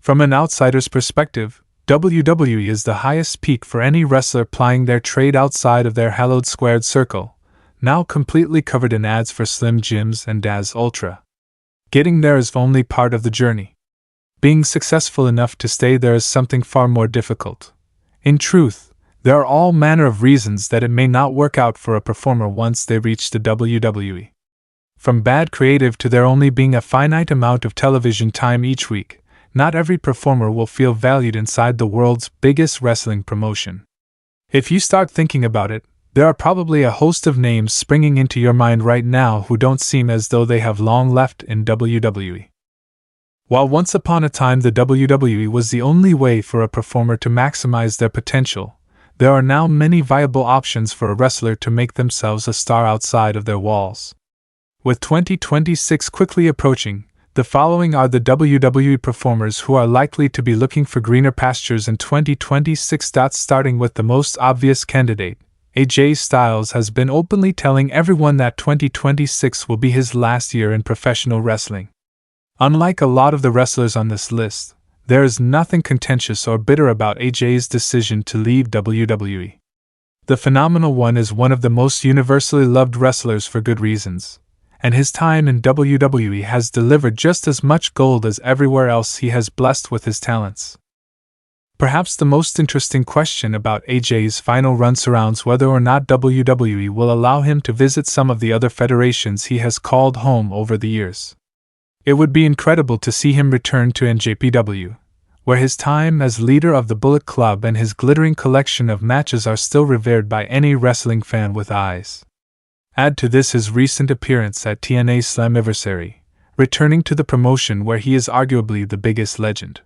From an outsider's perspective, WWE is the highest peak for any wrestler plying their trade outside of their hallowed squared circle, now completely covered in ads for Slim Jims and Daz Ultra. Getting there is only part of the journey. Being successful enough to stay there is something far more difficult. In truth, there are all manner of reasons that it may not work out for a performer once they reach the WWE. From bad creative to there only being a finite amount of television time each week, not every performer will feel valued inside the world's biggest wrestling promotion. If you start thinking about it, there are probably a host of names springing into your mind right now who don't seem as though they have long left in WWE. While once upon a time the WWE was the only way for a performer to maximize their potential, there are now many viable options for a wrestler to make themselves a star outside of their walls. With 2026 quickly approaching, the following are the WWE performers who are likely to be looking for greener pastures in 2026. Starting with the most obvious candidate, AJ Styles has been openly telling everyone that 2026 will be his last year in professional wrestling. Unlike a lot of the wrestlers on this list, there is nothing contentious or bitter about AJ's decision to leave WWE. The Phenomenal One is one of the most universally loved wrestlers for good reasons, and his time in WWE has delivered just as much gold as everywhere else he has blessed with his talents. Perhaps the most interesting question about AJ's final run surrounds whether or not WWE will allow him to visit some of the other federations he has called home over the years. It would be incredible to see him return to NJPW, where his time as leader of the Bullet Club and his glittering collection of matches are still revered by any wrestling fan with eyes. Add to this his recent appearance at TNA Slammiversary, returning to the promotion where he is arguably the biggest legend.